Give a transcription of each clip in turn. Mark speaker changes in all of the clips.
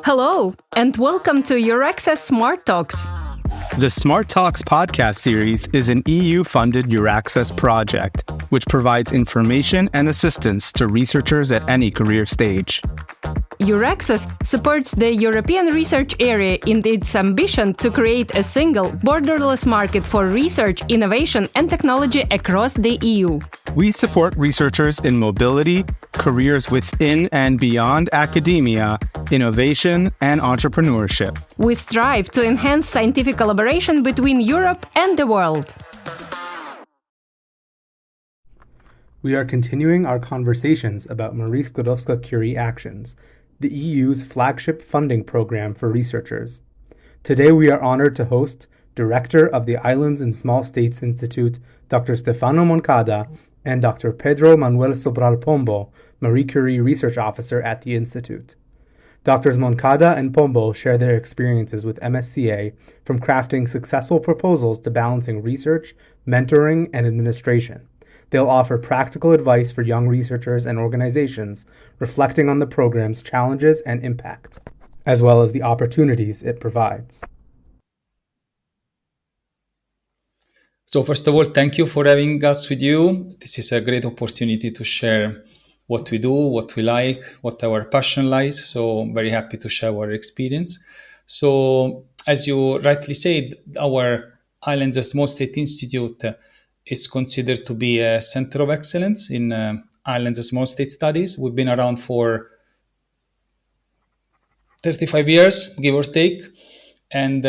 Speaker 1: Hello, and welcome to Your Access Smart Talks.
Speaker 2: The Smart Talks podcast series is an EU-funded EurAccess project, which provides information and assistance to researchers at any career stage.
Speaker 1: EurAccess supports the European research area in its ambition to create a single, borderless market for research, innovation, and technology across the EU.
Speaker 2: We support researchers in mobility, careers within and beyond academia, innovation, and entrepreneurship.
Speaker 1: We strive to enhance scientific collaboration between Europe and the world.
Speaker 2: We are continuing our conversations about Marie Skłodowska-Curie Actions, the EU's flagship funding program for researchers. Today we are honored to host Director of the Islands and Small States Institute, Dr. Stefano Moncada, and Dr. Pedro Manuel Sobral Pombo, Marie Curie Research Officer at the Institute. Drs. Moncada and Pombo share their experiences with MSCA, from crafting successful proposals to balancing research, mentoring, and administration. They'll offer practical advice for young researchers and organizations, reflecting on the program's challenges and impact, as well as the opportunities it provides.
Speaker 3: So first of all, thank you for having us with you. This is a great opportunity to share what we do, what we like, what our passion lies. So I'm very happy to share our experience. So as you rightly said, our Islands and Small State Institute is considered to be a center of excellence in Islands and Small State studies. We've been around for 35 years, give or take. And,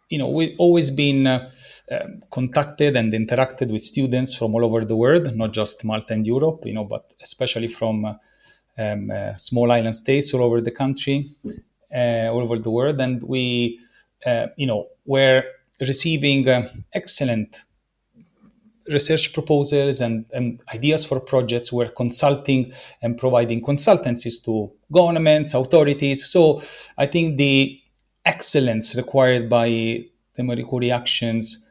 Speaker 3: we've always been contacted and interacted with students from all over the world, not just Malta and Europe, but especially from small island states all over the country, all over the world. And we, were receiving excellent research proposals and ideas for projects. We're consulting and providing consultancies to governments, authorities. So I think the excellence required by the Marie Curie Actions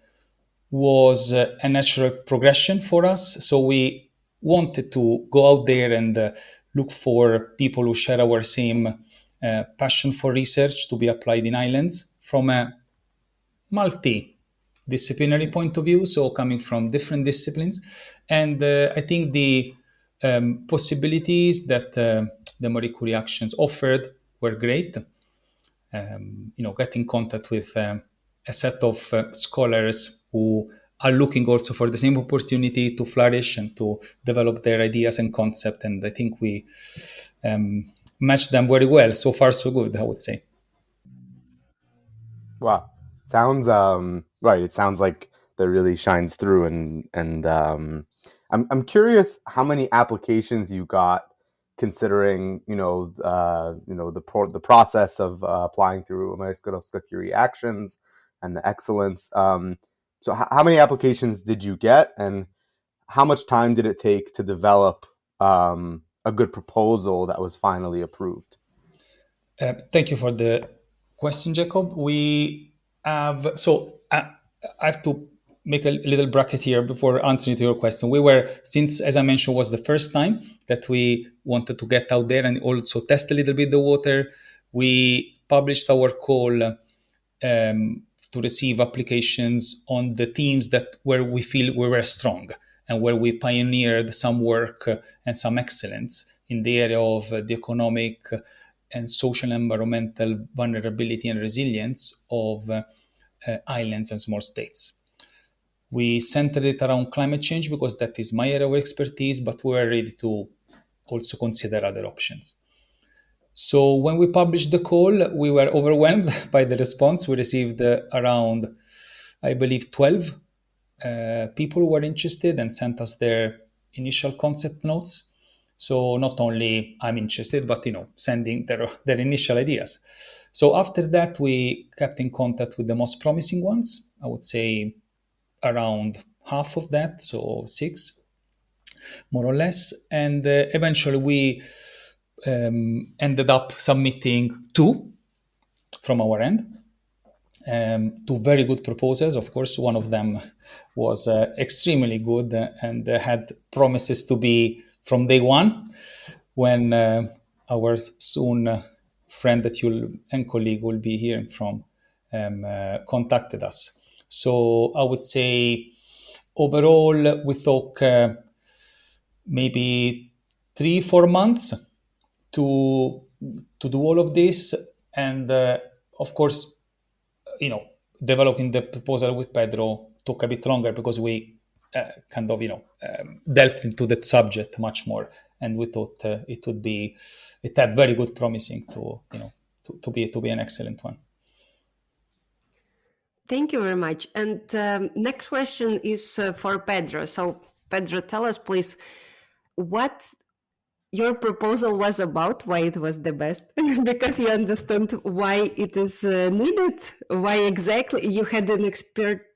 Speaker 3: was a natural progression for us. So we wanted to go out there and look for people who share our same passion for research to be applied in islands from a multidisciplinary point of view, so coming from different disciplines. And I think the possibilities that the Marie Curie Actions offered were great. Get in contact with a set of scholars who are looking also for the same opportunity to flourish and to develop their ideas and concept. And I think we matched them very well. So far, so good, I would say.
Speaker 4: Wow. Sounds right. It sounds like that really shines through, and I'm curious how many applications you got, considering the process of applying through Marie Skłodowska-Curie Actions and the excellence. So how many applications did you get, and how much time did it take to develop a good proposal that was finally approved?
Speaker 3: Thank you for the question, Jacob. I have to make a little bracket here before answering to your question. Since, as I mentioned, was the first time that we wanted to get out there and also test a little bit the water, we published our call to receive applications on the themes where we feel we were strong and where we pioneered some work and some excellence in the area of the economic and social environmental vulnerability and resilience of islands and small states. We centered it around climate change because that is my area of expertise, but we were ready to also consider other options. So when we published the call, we were overwhelmed by the response. We received around, I believe, 12 people who were interested and sent us their initial concept notes. So not only I'm interested, but sending their initial ideas. So after that, we kept in contact with the most promising ones. I would say around half of that, so 6, more or less. And eventually we ended up submitting 2 from our end. 2 very good proposals. Of course, one of them was extremely good and had promises to be from day one when our soon friend that and colleague will be hearing from contacted us. So I would say overall we took maybe 3-4 months to do all of this, and of course, developing the proposal with Pedro took a bit longer because we kind of delved into that subject much more, and we thought it had very good promising to be an excellent one.
Speaker 1: Thank you very much. And next question is for Pedro. So Pedro, tell us please what your proposal was about, why it was the best, because you understand why it is needed, why exactly you had an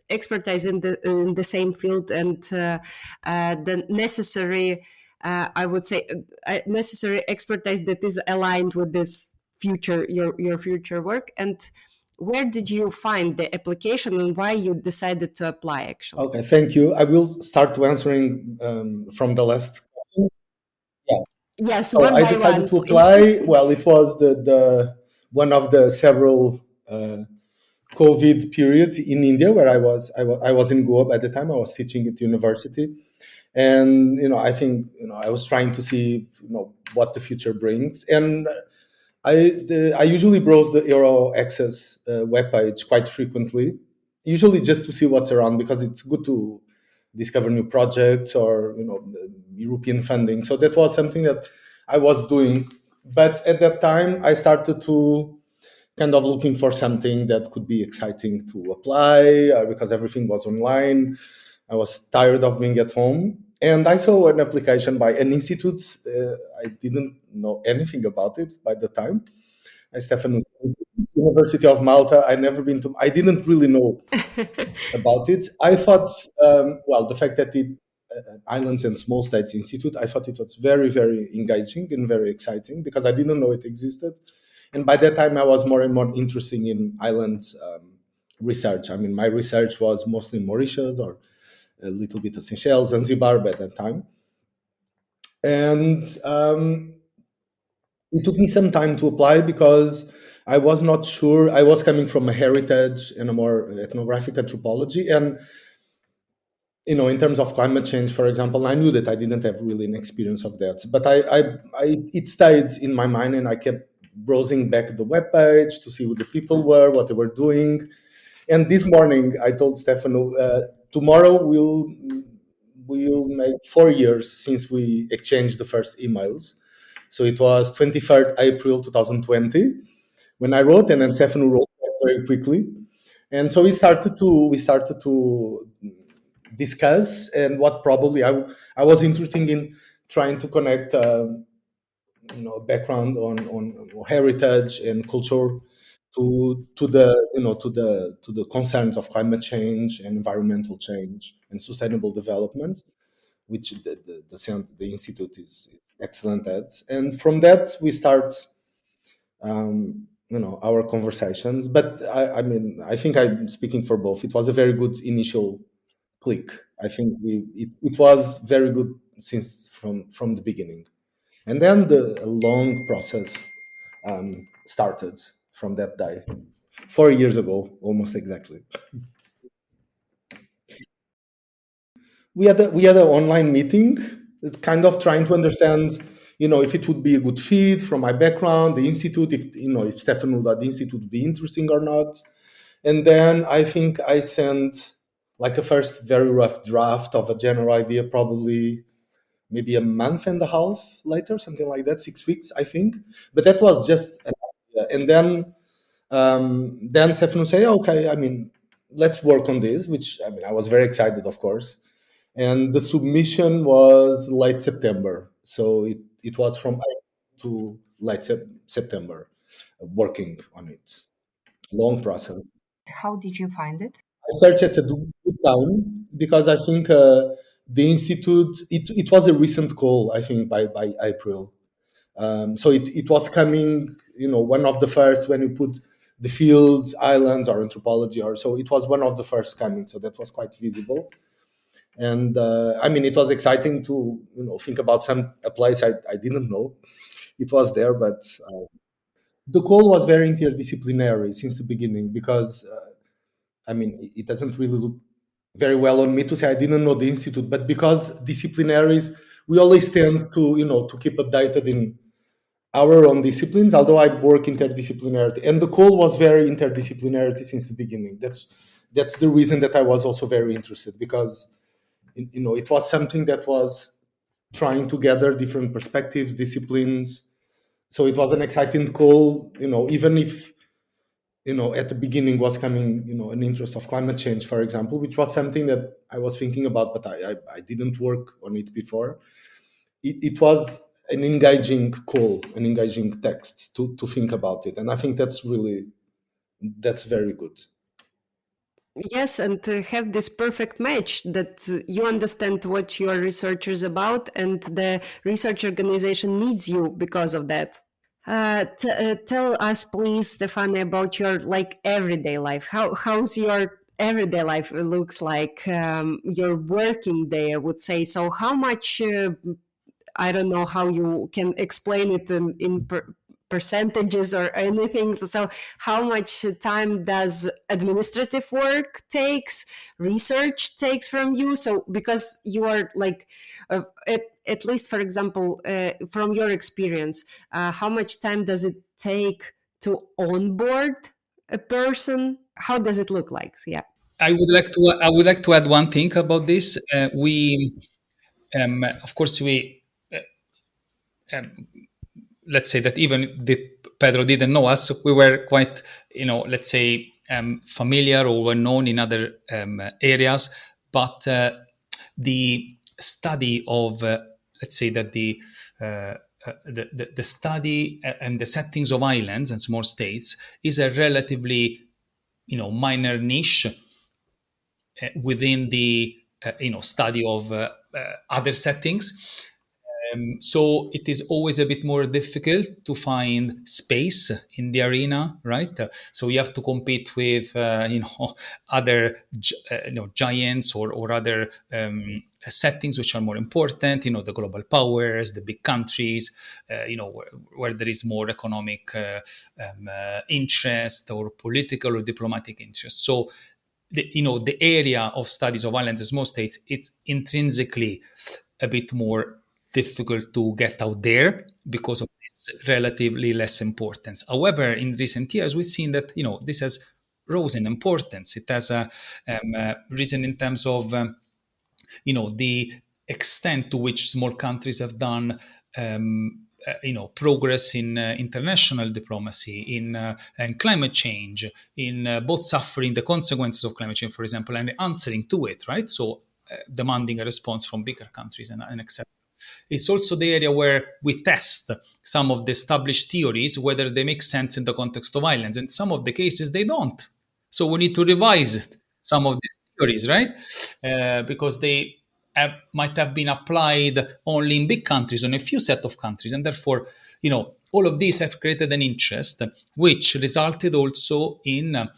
Speaker 1: expertise in the same field, and the necessary, I would say, necessary expertise that is aligned with this future, your future work. And where did you find the application and why you decided to apply, actually?
Speaker 5: Okay, thank you. I will start to answering from the last question. Yes.
Speaker 1: Yes,
Speaker 5: So I decided to apply. Well, it was the one of the several COVID periods in India where I was in Goa at the time. I was teaching at university, and I think I was trying to see what the future brings. And I usually browse the Euro Access webpage quite frequently, usually just to see what's around, because it's good to discover new projects or European funding. So that was something that I was doing. But at that time, I started to kind of looking for something that could be exciting to apply because everything was online. I was tired of being at home. And I saw an application by an institute. I didn't know anything about it by the time. Stefano, University of Malta. I didn't really know about it. I thought, the fact that it Islands and Small States Institute, I thought it was very, very engaging and very exciting because I didn't know it existed. And by that time, I was more and more interested in islands research. I mean, my research was mostly Mauritius or a little bit of Seychelles and Zanzibar by that time. And it took me some time to apply because I was not sure. I was coming from a heritage and a more ethnographic anthropology. And, in terms of climate change, for example, I knew that I didn't have really an experience of that. But it stayed in my mind, and I kept browsing back the webpage to see who the people were, what they were doing. And this morning, I told Stefano, tomorrow we'll make 4 years since we exchanged the first emails. So it was 23rd April 2020 when I wrote, and then Stefano wrote back very quickly. And so we started to discuss, and what probably I was interested in trying to connect background on heritage and culture to the concerns of climate change and environmental change and sustainable development, which the institute is excellent at. And from that we start our conversations. But I think I'm speaking for both. It was a very good initial click. I think it was very good since from the beginning. And then the long process started from that day, 4 years ago, almost exactly. We had an online meeting, kind of trying to understand, if it would be a good fit from my background, the institute, if Stefano at the institute would be interesting or not. And then I think I sent like a first very rough draft of a general idea, probably maybe a month and a half later, something like that, 6 weeks, I think. But that was just an idea. And then Stefano said, okay, let's work on this, which I was very excited, of course. And the submission was late September. So it was from April to late September, working on it. Long process.
Speaker 1: How did you find it?
Speaker 5: I searched at a good time because I think the institute, it was a recent call, I think, by April. So it was coming, one of the first when you put the fields, islands, or anthropology, or so it was one of the first coming. So that was quite visible. And it was exciting to think about a place I didn't know. It was there, but the goal was very interdisciplinary since the beginning because it doesn't really look very well on me to say I didn't know the institute, but because disciplinaries, we always tend to to keep updated in our own disciplines. Although I work interdisciplinarity, and the goal was very interdisciplinarity since the beginning. That's the reason that I was also very interested, because it was something that was trying to gather different perspectives, disciplines. So it was an exciting goal, even if at the beginning was coming, an interest of climate change, for example, which was something that I was thinking about, but I didn't work on it before. It was an engaging call, an engaging text to think about it. And I think that's very good.
Speaker 1: Yes, and to have this perfect match that you understand what your research is about and the research organization needs you because of that. Tell us, please, Stefano, about your everyday life. How's your everyday life looks like? Your working day, I would say. So, how much? I don't know how you can explain it in percentages or anything. So, how much time does administrative work takes, research takes from you? So, because you are at least, for example, from your experience, how much time does it take to onboard a person? How does it look like? So, yeah.
Speaker 3: I would like to add one thing about this. We, of course, we let's say that even Pedro didn't know us. We were quite, let's say, familiar or were known in other areas. But the study of, let's say that the study and the settings of islands and small states is a relatively, minor niche within the, study of other settings. So it is always a bit more difficult to find space in the arena, right? So you have to compete with, other, giants or other settings which are more important. The global powers, the big countries, where there is more economic interest or political or diplomatic interest. So the area of studies of islands and small states, it's intrinsically a bit more difficult to get out there because of this relatively less importance. However, in recent years, we've seen that this has risen in importance. It has risen in terms of the extent to which small countries have done progress in international diplomacy, in climate change, in both suffering the consequences of climate change, for example, and answering to it, right? So demanding a response from bigger countries and etc. It's also the area where we test some of the established theories, whether they make sense in the context of islands. In some of the cases, they don't. So we need to revise some of these theories, right? Because they might have been applied only in big countries, on a few set of countries. And therefore, all of these have created an interest, which resulted also in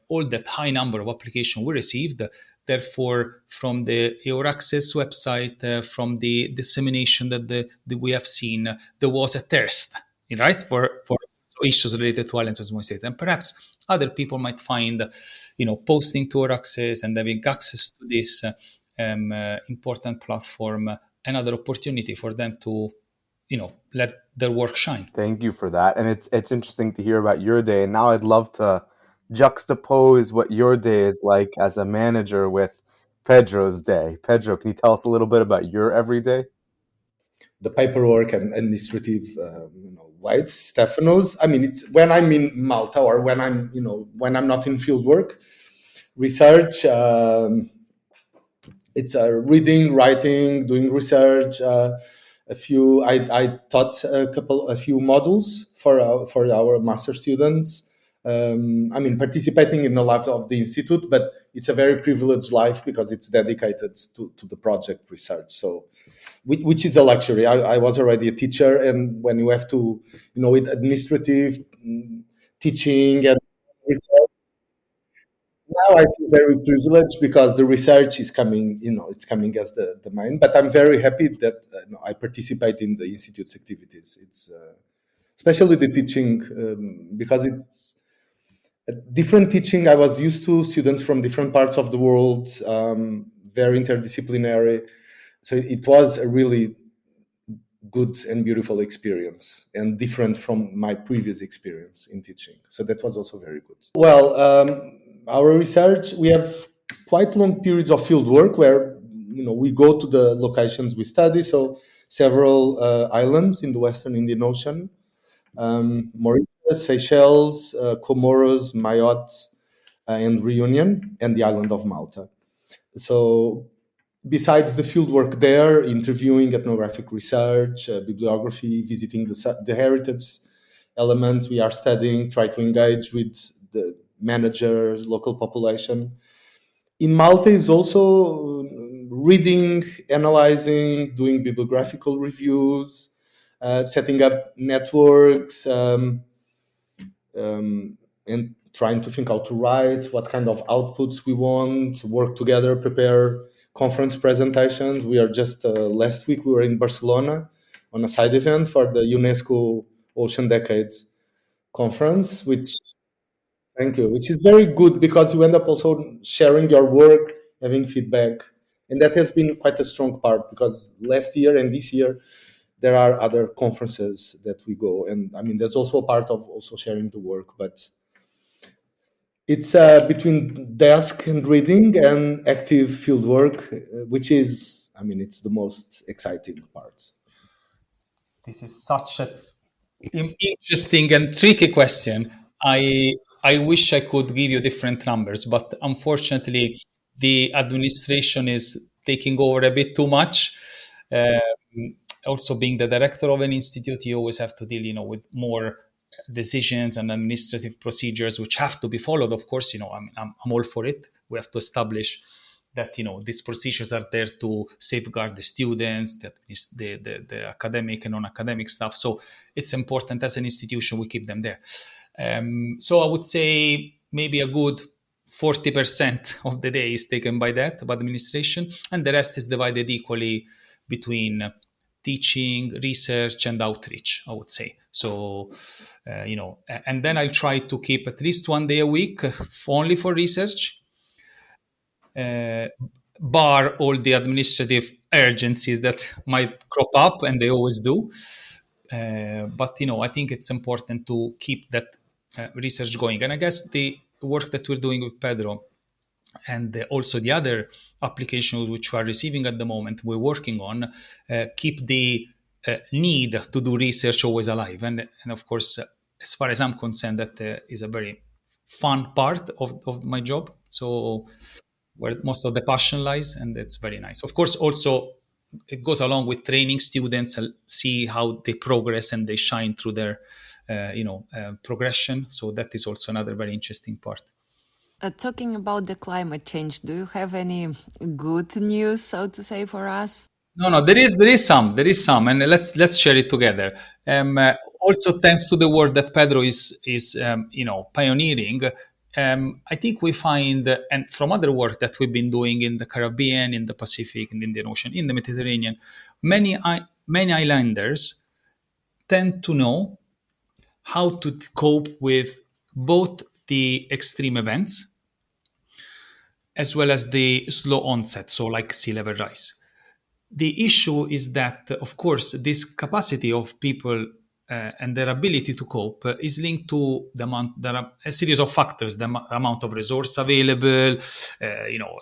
Speaker 3: all that high number of applications we received. Therefore, from the EURACCESS website, from the dissemination that we have seen, there was a thirst, right, for issues related to islands and small states. And perhaps other people might find, posting to EURACCESS and having access to this important platform another opportunity for them to, let their work shine.
Speaker 4: Thank you for that. And it's interesting to hear about your day. And now I'd love to juxtapose what your day is like as a manager with Pedro's day. Pedro, can you tell us a little bit about your everyday?
Speaker 5: The paperwork and administrative weights, Stefano's. It's when I'm in Malta or when I'm not in field work, research. It's reading, writing, doing research. I taught a few modules for our master students. Participating in the life of the institute, but it's a very privileged life because it's dedicated to the project research. So, which is a luxury. I was already a teacher, and when you have to, with administrative teaching and research, now I feel very privileged because the research is coming, it's coming as the main. But I'm very happy that I participate in the institute's activities. especially the teaching, because it's different teaching. I was used to students from different parts of the world, very interdisciplinary. So it was a really good and beautiful experience, and different from my previous experience in teaching. So that was also very good. Well, our research, we have quite long periods of field work where we go to the locations we study. So several islands in the Western Indian Ocean, Mauritius, Seychelles, Comoros, Mayotte, and Reunion, and the island of Malta. So besides the field work there, interviewing, ethnographic research, bibliography, visiting the heritage elements we are studying, try to engage with the managers, local population. In Malta is also reading, analyzing, doing bibliographical reviews, setting up networks, and trying to think how to write, what kind of outputs we want, work together, prepare conference presentations. We are just last week we were in Barcelona on a side event for the UNESCO Ocean Decades conference, which thank you, which is very good because you end up also sharing your work, having feedback, and that has been quite a strong part because last year and this year there are other conferences that we go, and I mean there's also a part of also sharing the work, but it's between desk and reading and active field work, which is, I mean, it's the most exciting part.
Speaker 3: This is such a interesting and tricky question. I wish I could give you different numbers, but unfortunately, the administration is taking over a bit too much. Also, being the director of an institute, you always have to deal, with more decisions and administrative procedures which have to be followed. Of course, I'm all for it. We have to establish that these procedures are there to safeguard the students, that is the academic and non-academic stuff. So it's important as an institution we keep them there. So I would say maybe a good 40% of the day is taken by administration, and the rest is divided equally between teaching, research, and outreach, I would say. So, and then I'll try to keep at least one day a week only for research, bar all the administrative urgencies that might crop up, and they always do. But I think it's important to keep that research going. And I guess the work that we're doing with Pedro and also the other applications which we are receiving at the moment, we're working on, keep the need to do research always alive. And of course, as far as I'm concerned, that is a very fun part of my job. So where most of the passion lies, and it's very nice. Of course, also it goes along with training students and see how they progress and they shine through their progression. So that is also another very interesting part.
Speaker 1: Talking about the climate change, do you have any good news, so to say, for us?
Speaker 3: No, there is some, and let's share it together. Also, thanks to the work that Pedro is pioneering, I think we find, and from other work that we've been doing in the Caribbean, in the Pacific, in the Indian Ocean, in the Mediterranean, many islanders tend to know how to cope with both the extreme events as well as the slow onset, so like sea level rise. The issue is that, of course, this capacity of people and their ability to cope is linked to the amount. There are a series of factors: the amount of resource available,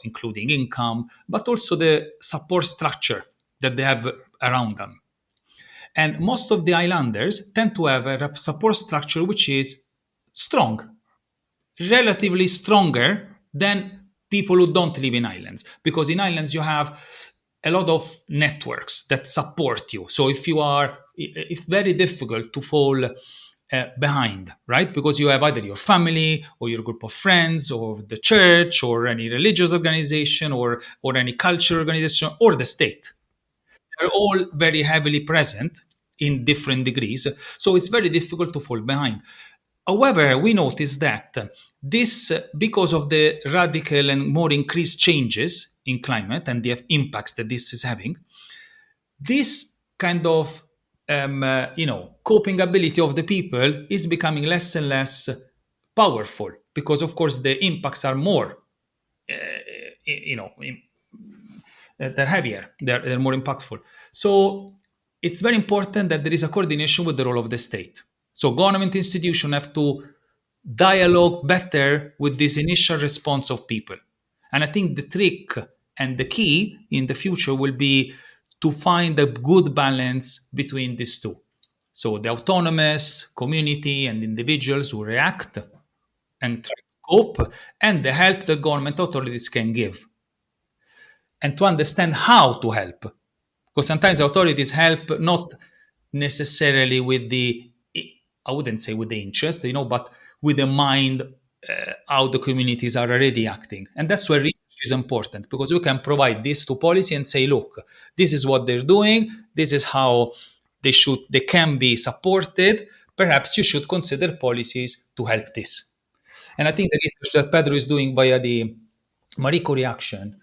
Speaker 3: including income, but also the support structure that they have around them. And most of the islanders tend to have a support structure which is strong, relatively stronger than people who don't live in islands, because in islands you have a lot of networks that support you. So it's very difficult to fall behind, right? Because you have either your family or your group of friends or the church or any religious organization or any cultural organization or the state. They're all very heavily present in different degrees. So it's very difficult to fall behind. However, we notice that this, because of the radical and more increased changes in climate and the impacts that this is having, this kind of coping ability of the people is becoming less and less powerful, because of course the impacts are more, they're heavier, they're more impactful. So it's very important that there is a coordination with the role of the state. So government institutions have to dialogue better with this initial response of people. And I think the trick and the key in the future will be to find a good balance between these two. So the autonomous community and individuals who react and try to cope, and the help the government authorities can give, and to understand how to help. Because sometimes authorities help not necessarily with the, I wouldn't say with the interest, but with the mind, how the communities are already acting. And that's where research is important, because we can provide this to policy and say, look, this is what they're doing, this is how they can be supported. Perhaps you should consider policies to help this. And I think the research that Pedro is doing via the Marie Curie Action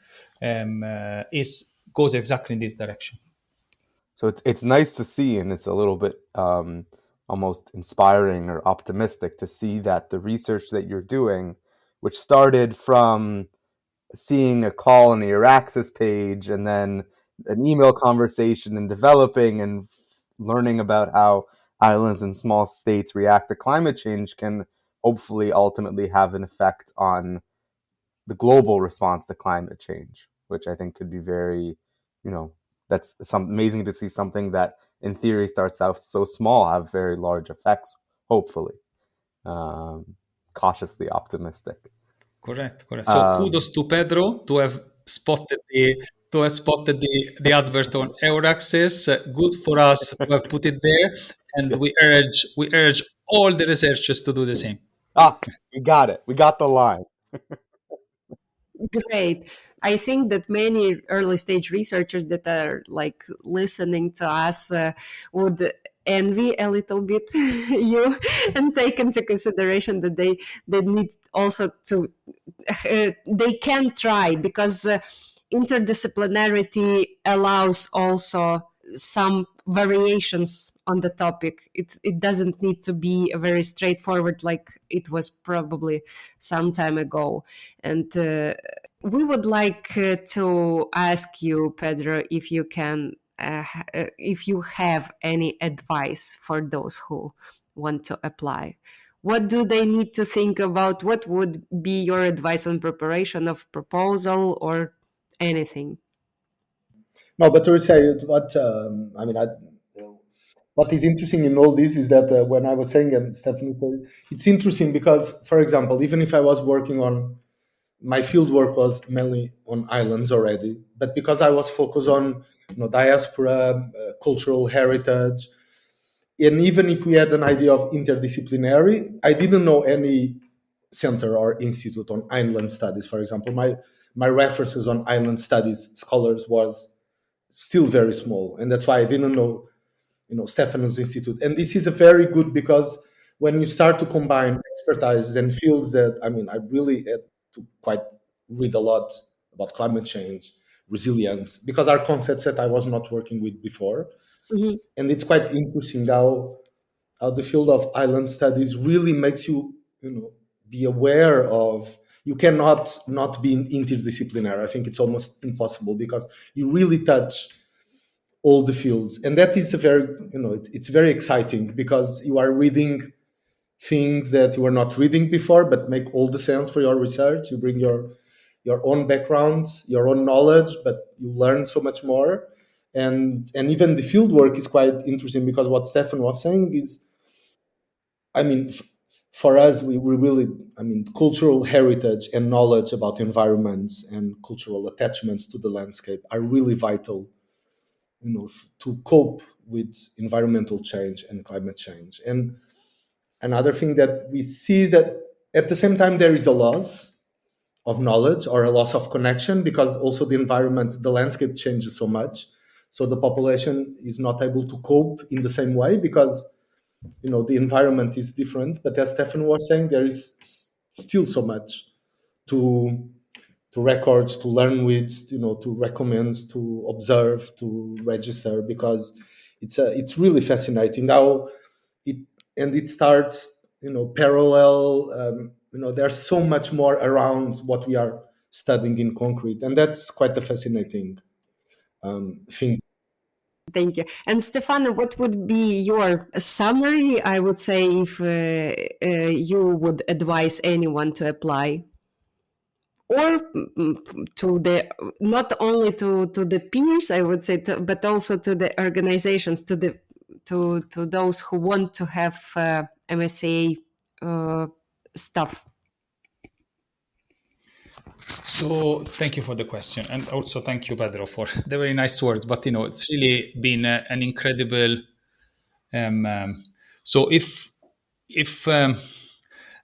Speaker 3: goes exactly in this direction.
Speaker 4: So it's nice to see, and it's a little bit almost inspiring or optimistic to see that the research that you're doing, which started from seeing a call on the Euraxis page and then an email conversation and developing and learning about how islands and small states react to climate change, can hopefully ultimately have an effect on the global response to climate change, which I think could be very, that's amazing to see something that in theory starts out so small have very large effects, hopefully. Cautiously optimistic.
Speaker 3: Correct. So kudos to Pedro to have spotted the advert on Euraxis. Good for us to have put it there, and we urge all the researchers to do the same.
Speaker 4: We got it. We got the line.
Speaker 1: Great. I think that many early stage researchers that are like listening to us would envy a little bit you, and take into consideration that they need also to they can try, because interdisciplinarity allows also some variations on the topic. It doesn't need to be a very straightforward like it was probably some time ago. And we would like to ask you, Pedro, if you can, if you have any advice for those who want to apply. What do they need to think about? What would be your advice on preparation of proposal or anything?
Speaker 5: No, but to say what is interesting in all this is that when I was saying, and Stephanie said, it's interesting because, for example, even if I was working on, my field work was mainly on islands already, but because I was focused on diaspora, cultural heritage, and even if we had an idea of interdisciplinary, I didn't know any center or institute on island studies, for example. My references on island studies scholars was still very small, and that's why I didn't know Stefano's institute. And this is a very good, because when you start to combine expertise and fields that, I really had to quite read a lot about climate change, resilience, because are concepts that I was not working with before.
Speaker 1: Mhm.
Speaker 5: And it's quite interesting how the field of island studies really makes you, be aware of, you cannot not be interdisciplinary. I think it's almost impossible, because you really touch all the fields, and that is a very, it's very exciting, because you are reading things that you were not reading before, but make all the sense for your research. You bring your own backgrounds, your own knowledge, but you learn so much more. And even the field work is quite interesting, because what Stefan was saying is, for us, we really, cultural heritage and knowledge about environments and cultural attachments to the landscape are really vital, to cope with environmental change and climate change. And another thing that we see is that at the same time there is a loss of knowledge or a loss of connection, because also the environment, the landscape changes so much. So the population is not able to cope in the same way, because the environment is different. But as Stefan was saying, there is still so much to records, to learn with, to recommend, to observe, to register, because it's really fascinating how it starts, parallel. There's so much more around what we are studying in concrete, and that's quite a fascinating thing.
Speaker 1: Thank you. And Stefano, what would be your summary, I would say, if you would advise anyone to apply? Or to the, not only to the peers, I would say, but also to the organizations, to those who want to have MSCA stuff.
Speaker 3: So thank you for the question, and also thank you, Pedro, for the very nice words. But it's really been an incredible. So if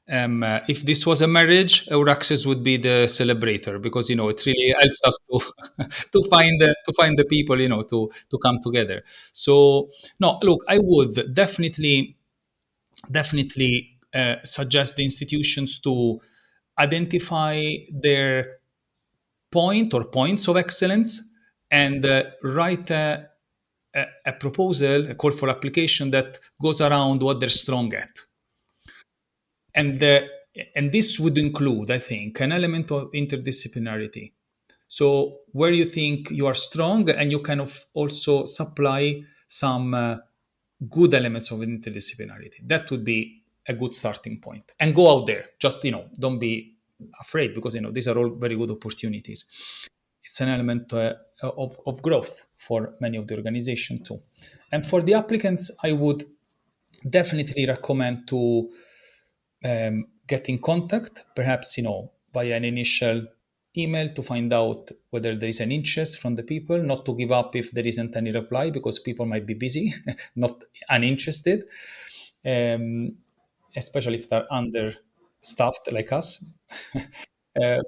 Speaker 3: this was a marriage, Euraxis would be the celebrator, because it really helps us to to find the people to come together. So no, look, I would definitely suggest the institutions to identify their point or points of excellence and write a proposal, a call for application that goes around what they're strong at. And this would include, I think, an element of interdisciplinarity. So where you think you are strong, and you kind of also supply some good elements of interdisciplinarity. That would be a good starting point. And go out there. Just don't be afraid, because these are all very good opportunities. It's an element of growth for many of the organization too. And for the applicants, I would definitely recommend to get in contact, perhaps via an initial email, to find out whether there is an interest from the people, not to give up if there isn't any reply, because people might be busy, not uninterested, especially if they're understaffed like us. But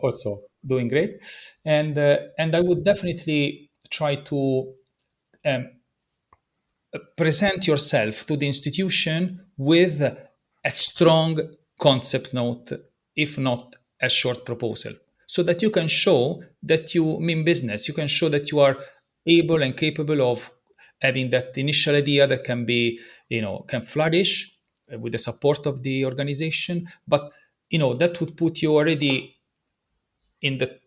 Speaker 3: also doing great. And I would definitely try to present yourself to the institution with a strong concept note, if not a short proposal, so that you can show that you mean business. You can show that you are able and capable of having that initial idea that can be, can flourish with the support of the organization. But that would put you already in the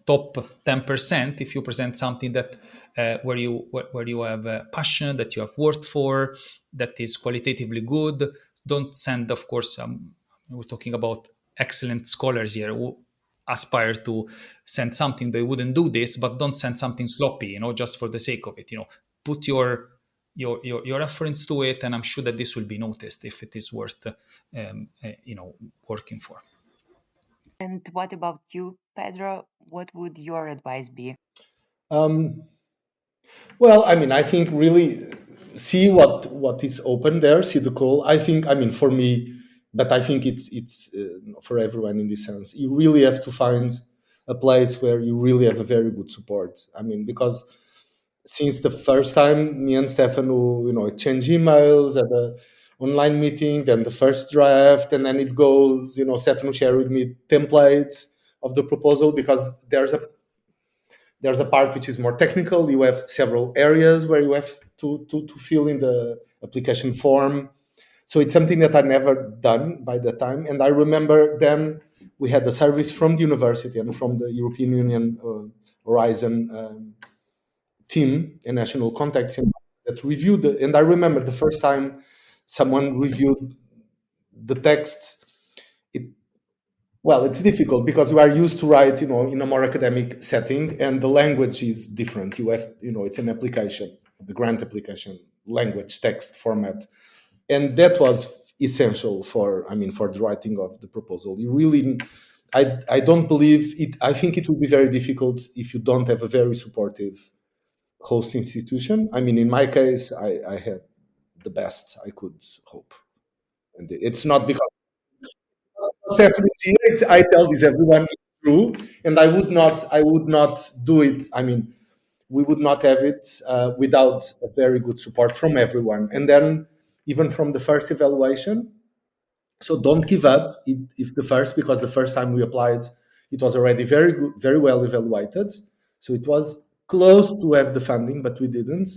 Speaker 3: top 10% if you present something that where you have a passion, that you have worked for, that is qualitatively good. Don't send, of course, we're talking about excellent scholars here who aspire to send something. They wouldn't do this, but don't send something sloppy, just for the sake of it. Put your reference to it, and I'm sure that this will be noticed if it is worth working for.
Speaker 6: And what about you, Pedro? What would your advice be?
Speaker 5: Well, I think really see what is open there, see the call. For me, but I think it's for everyone in this sense. You really have to find a place where you really have a very good support. Because since the first time me and Stefano, exchange emails at the online meeting, then the first draft, and then it goes, Stefano shared with me templates of the proposal, because there's a part which is more technical. You have several areas where you have to fill in the application form. So it's something that I never done by the time. And I remember then we had a service from the university and from the European Union Horizon team and national contacts that reviewed it. And I remember the first time someone reviewed the text, it's difficult because we are used to write, in a more academic setting, and the language is different. You have, it's an application, a grant application, language, text format. And that was essential for the writing of the proposal. You really, I don't believe it. I think it will be very difficult if you don't have a very supportive host institution. In my case, I had the best I could hope. And it's not because Stephanie is here. I tell this everyone, it's true, and I would not do it. We would not have it without a very good support from everyone, and then even from the first evaluation. So don't give up if because the first time we applied, it was already very good, very well evaluated. So it was close to have the funding, but we didn't.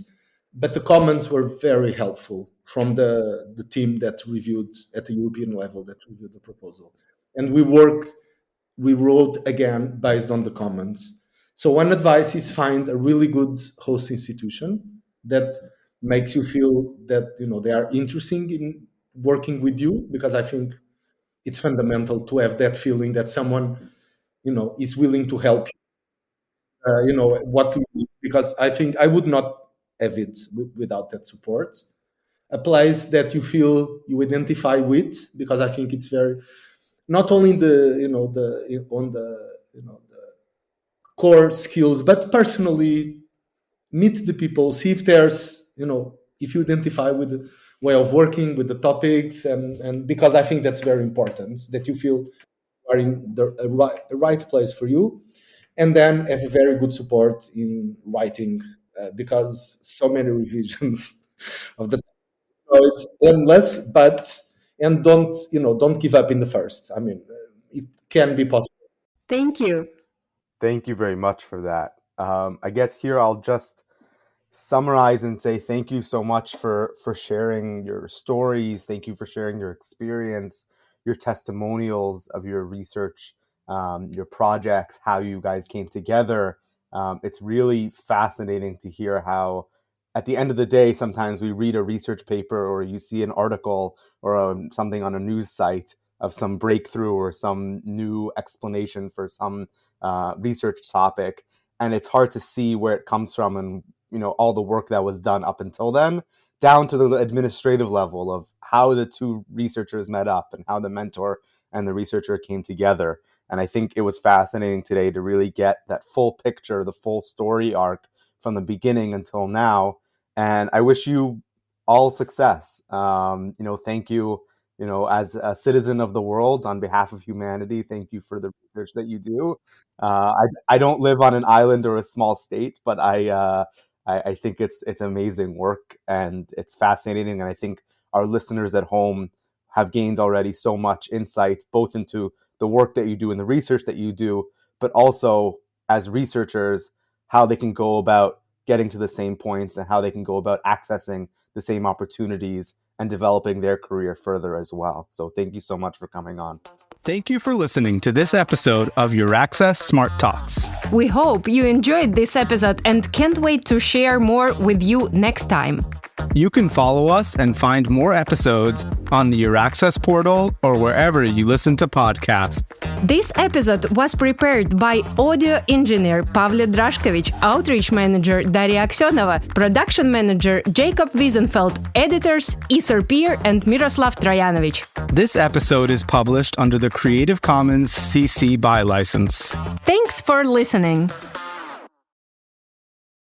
Speaker 5: but the comments were very helpful from the team that reviewed at the European level, that reviewed the proposal. And we wrote again based on the comments. So one advice is find a really good host institution that makes you feel that they are interested in working with you, because I think it's fundamental to have that feeling that someone is willing to help what to do, because I think I would not have it without that support. A place that you feel you identify with, because I think it's very, not only the core skills, but personally meet the people, see if there's if you identify with the way of working, with the topics, and because I think that's very important, that you feel you are in the right place for you. And then have a very good support in writing, because so many revisions of the, so it's endless, and don't give up in the first. I mean, it can be possible.
Speaker 1: Thank you.
Speaker 4: Thank you very much for that. I guess here I'll just summarize and say thank you so much for sharing your stories. Thank you for sharing your experience, your testimonials of your research, your projects, how you guys came together. It's really fascinating to hear how, at the end of the day, sometimes we read a research paper or you see an article or something on a news site of some breakthrough or some new explanation for some research topic, and it's hard to see where it comes from and all the work that was done up until then, down to the administrative level of how the two researchers met up and how the mentor and the researcher came together. And I think it was fascinating today to really get that full picture, the full story arc from the beginning until now. And I wish you all success. Thank you, as a citizen of the world, on behalf of humanity, thank you for the research that you do. I don't live on an island or a small state, but I think it's amazing work and it's fascinating. And I think our listeners at home have gained already so much insight, both into the work that you do and the research that you do, but also as researchers, how they can go about getting to the same points and how they can go about accessing the same opportunities and developing their career further as well. So thank you so much for coming on.
Speaker 2: Thank you for listening to this episode of Euraccess Smart Talks.
Speaker 7: We hope you enjoyed this episode and can't wait to share more with you next time.
Speaker 2: You can follow us and find more episodes on the Euraccess portal or wherever you listen to podcasts.
Speaker 7: This episode was prepared by audio engineer Pavle Drashkovich, outreach manager Daria Aksionova, production manager Jacob Wiesenfeld, editors Isar Pier and Miroslav Trajanovic.
Speaker 2: This episode is published under the Creative Commons CC BY license.
Speaker 7: Thanks for listening.